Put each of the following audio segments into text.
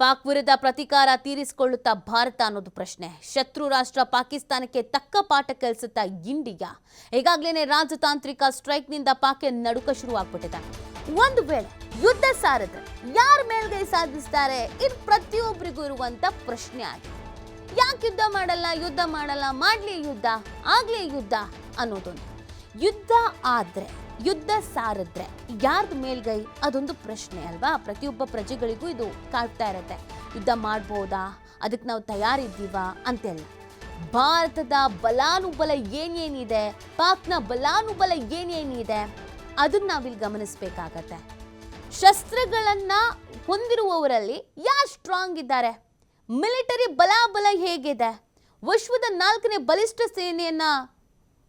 ಪಾಕ್ ವಿರುದ್ಧ ಪ್ರತೀಕಾರ ತೀರಿಸಿಕೊಳ್ಳುತ್ತಾ ಭಾರತ ಅನ್ನೋದು ಪ್ರಶ್ನೆ. ಶತ್ರು ರಾಷ್ಟ್ರ ಪಾಕಿಸ್ತಾನಕ್ಕೆ ತಕ್ಕ ಪಾಠ ಕಲಿಸುತ್ತಾ ಇಂಡಿಯಾ. ಈಗಾಗಲೇ ರಾಜತಾಂತ್ರಿಕ ಸ್ಟ್ರೈಕ್ನಿಂದ ಪಾಕ್ಗೆ ನಡುಕ ಶುರುವಾಗ್ಬಿಟ್ಟಿದೆ. ಒಂದು ವೇಳೆ ಯುದ್ಧ ಸಾರಿದ್ರೆ ಯಾರ ಮೇಲ್ಗೈ ಸಾಧಿಸ್ತಾರೆ? ಇದು ಪ್ರತಿಯೊಬ್ಬರಿಗೂ ಇರುವಂತ ಪ್ರಶ್ನೆ ಆಗಿದೆ. ಯಾಕೆ ಯುದ್ಧ ಮಾಡಲ್ಲ, ಮಾಡ್ಲಿ ಯುದ್ಧ, ಆಗ್ಲಿ ಯುದ್ಧ ಅನ್ನೋದೊಂದು. ಯುದ್ಧ ಆದ್ರೆ, ಯುದ್ಧ ಸಾರಿದ್ರೆ ಯಾರ್ದ ಮೇಲ್ಗೈ? ಅದೊಂದು ಪ್ರಶ್ನೆ ಅಲ್ವಾ. ಪ್ರತಿಯೊಬ್ಬ ಪ್ರಜೆಗಳಿಗೂ ಇದು ಕಾಡ್ತಾ ಇರುತ್ತೆ. ಯುದ್ಧ ಮಾಡ್ಬೋದಾ, ಅದಕ್ಕೆ ನಾವು ತಯಾರಿದ್ದೀವಾ ಅಂತೆಲ್ಲ. ಭಾರತದ ಬಲಾನುಬಲ ಏನೇನಿದೆ, ಪಾಕ್ನ ಬಲಾನುಬಲ ಏನೇನಿದೆ ಅದನ್ನ ನಾವಿಲ್ಲಿ ಗಮನಿಸಬೇಕಾಗತ್ತೆ. ಶಸ್ತ್ರಗಳನ್ನ ಹೊಂದಿರುವವರಲ್ಲಿ ಯಾರು ಸ್ಟ್ರಾಂಗ್ ಇದ್ದಾರೆ? ಮಿಲಿಟರಿ ಬಲಾಬಲ ಹೇಗಿದೆ? ವಿಶ್ವದ 4ನೇ ಬಲಿಷ್ಠ ಸೇನೆಯನ್ನ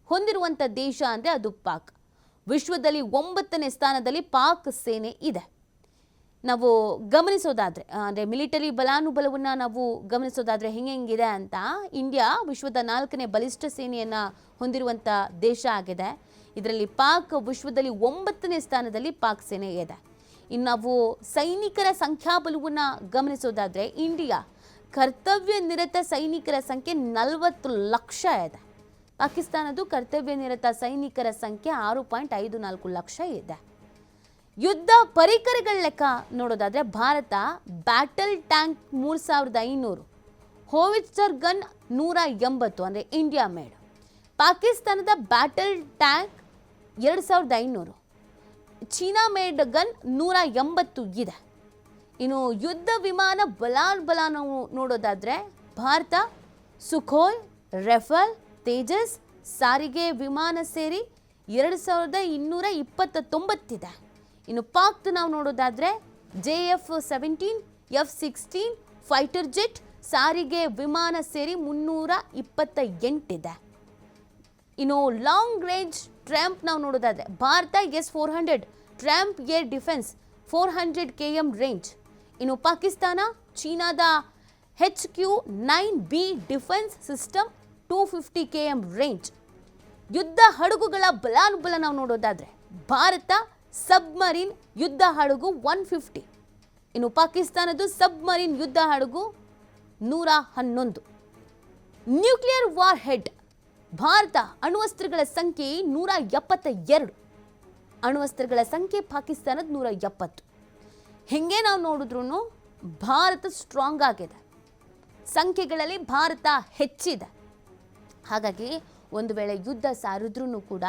ಹೊಂದಿರುವಂಥ ದೇಶ ಅಂದರೆ ಅದು ಪಾಕ್. ವಿಶ್ವದಲ್ಲಿ 9ನೇ ಸ್ಥಾನದಲ್ಲಿ ಪಾಕ್ ಸೇನೆ ಇದೆ. ನಾವು ಗಮನಿಸೋದಾದರೆ, ಅಂದರೆ ಮಿಲಿಟರಿ ಬಲಾನುಬಲವನ್ನು ನಾವು ಗಮನಿಸೋದಾದರೆ ಹೆಂಗಿದೆ ಅಂತ, ಇಂಡಿಯಾ ವಿಶ್ವದ 4ನೇ ಬಲಿಷ್ಠ ಸೇನೆಯನ್ನು ಹೊಂದಿರುವಂಥ ದೇಶ ಆಗಿದೆ. ಇದರಲ್ಲಿ ಪಾಕ್ ವಿಶ್ವದಲ್ಲಿ 9ನೇ ಸ್ಥಾನದಲ್ಲಿ ಪಾಕ್ ಸೇನೆ ಇದೆ. ಇನ್ನು ನಾವು ಸೈನಿಕರ ಸಂಖ್ಯಾಬಲವನ್ನು ಗಮನಿಸೋದಾದರೆ, ಇಂಡಿಯಾ ಕರ್ತವ್ಯ ನಿರತ ಸೈನಿಕರ ಸಂಖ್ಯೆ 40 ಲಕ್ಷ ಇದೆ. ಪಾಕಿಸ್ತಾನದ್ದು ಕರ್ತವ್ಯ ನಿರತ ಸೈನಿಕರ ಸಂಖ್ಯೆ 6.54 ಲಕ್ಷ ಇದೆ. ಯುದ್ಧ ಪರಿಕರಗಳ ಲೆಕ್ಕ ನೋಡೋದಾದ್ರೆ, ಭಾರತ ಬ್ಯಾಟಲ್ ಟ್ಯಾಂಕ್ 3500, ಹೋವಿಟ್ಸರ್ ಗನ್ 180 ಅಂದರೆ ಇಂಡಿಯಾ ಮೇಡ್. ಪಾಕಿಸ್ತಾನದ battle tank 2500, China made gun 180 ಇದೆ. ಇನ್ನು ಯುದ್ಧ ವಿಮಾನ ಬಲಾಬಲ ನಾವು ನೋಡೋದಾದ್ರೆ, ಭಾರತ ಸುಖೋಯ್, ರಫೇಲ್, ತೇಜಸ್, ಸಾರಿಗೆ ವಿಮಾನ ಸೇರಿ 2229 ಇದೆ. ಇನ್ನು ಪಾಕ್ ನಾವು ನೋಡೋದಾದ್ರೆ, JF-17, F-16 ಫೈಟರ್ ಜೆಟ್, ಸಾರಿಗೆ ವಿಮಾನ ಸೇರಿ 328 ಇದೆ. ಇನ್ನು ಲಾಂಗ್ ರೇಂಜ್ ಟ್ರ್ಯಾಂಪ್ ನಾವು ನೋಡೋದಾದ್ರೆ, Bharat S-400 tramp air defence 400 km range. ಇನ್ನು ಪಾಕಿಸ್ತಾನ ಚೀನಾದ HQ-9B defence system 250 km range. ಯುದ್ಧ ಹಡಗುಗಳ ಬಲಾನುಬಲ ನಾವು ನೋಡೋದಾದ್ರೆ, ಭಾರತ ಸಬ್ಮರೀನ್ ಯುದ್ಧ ಹಡಗು 150. ಇನ್ನು ಪಾಕಿಸ್ತಾನದ್ದು ಸಬ್ಮರೀನ್ ಯುದ್ಧ ಹಡಗು 111. ನ್ಯೂಕ್ಲಿಯರ್ ವಾರ್ ಹೆಡ್, ಭಾರತ ಅಣ್ವಸ್ತ್ರಗಳ ಸಂಖ್ಯೆ 172. ಅಣ್ವಸ್ತ್ರಗಳ ಸಂಖ್ಯೆ ಪಾಕಿಸ್ತಾನದ 170. ಹಿಂಗೆ ನಾವು ನೋಡಿದ್ರೂ ಭಾರತ ಸ್ಟ್ರಾಂಗ್ ಆಗಿದೆ. ಸಂಖ್ಯೆಗಳಲ್ಲಿ ಭಾರತ ಹೆಚ್ಚಿದೆ. ಹಾಗಾಗಿ ಒಂದು ವೇಳೆ ಯುದ್ಧ ಸಾರಿದ್ರೂ ಕೂಡ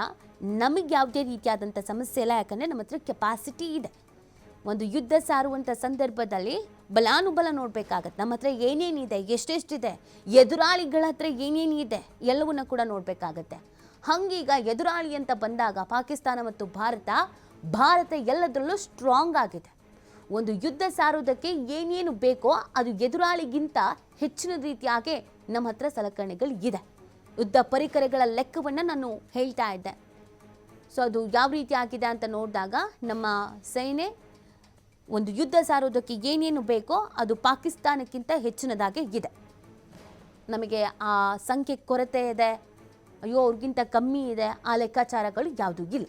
ನಮಗೆ ಯಾವುದೇ ರೀತಿಯಾದಂಥ ಸಮಸ್ಯೆ ಇಲ್ಲ. ಯಾಕಂದರೆ ನಮ್ಮ ಹತ್ರ ಕೆಪಾಸಿಟಿ ಇದೆ. ಒಂದು ಯುದ್ಧ ಸಾರುವಂಥ ಸಂದರ್ಭದಲ್ಲಿ ಬಲಾನುಬಲ ನೋಡಬೇಕಾಗತ್ತೆ. ನಮ್ಮ ಹತ್ರ ಏನೇನಿದೆ, ಎಷ್ಟೆಷ್ಟಿದೆ, ಎದುರಾಳಿಗಳ ಹತ್ರ ಏನೇನಿದೆ ಎಲ್ಲವನ್ನ ಕೂಡ ನೋಡಬೇಕಾಗತ್ತೆ. ಹಂಗೀಗ ಎದುರಾಳಿ ಅಂತ ಬಂದಾಗ ಪಾಕಿಸ್ತಾನ ಮತ್ತು ಭಾರತ ಎಲ್ಲದರಲ್ಲೂ ಸ್ಟ್ರಾಂಗ್ ಆಗಿದೆ. ಒಂದು ಯುದ್ಧ ಸಾರೋದಕ್ಕೆ ಏನೇನು ಬೇಕೋ ಅದು ಎದುರಾಳಿಗಿಂತ ಹೆಚ್ಚಿನ ರೀತಿಯಾಗಿ ನಮ್ಮ ಹತ್ರ ಸಲಕರಣೆಗಳು ಇದೆ. ಯುದ್ಧ ಪರಿಕರಗಳ ಲೆಕ್ಕವನ್ನು ನಾನು ಹೇಳ್ತಾ ಇದ್ದೆ. ಸೊ ಅದು ಯಾವ ರೀತಿ ಆಗಿದೆ ಅಂತ ನೋಡಿದಾಗ, ನಮ್ಮ ಸೇನೆ ಒಂದು ಯುದ್ಧ ಸಾರೋದಕ್ಕೆ ಏನೇನು ಬೇಕೋ ಅದು ಪಾಕಿಸ್ತಾನಕ್ಕಿಂತ ಹೆಚ್ಚಿನದಾಗೆ ಇದೆ. ನಮಗೆ ಆ ಸಂಖ್ಯೆ ಕೊರತೆ ಇದೆ, ಅಯ್ಯೋ ಅವ್ರಿಗಿಂತ ಕಮ್ಮಿ ಇದೆ, ಆ ಲೆಕ್ಕಾಚಾರಗಳು ಯಾವುದೂ ಇಲ್ಲ.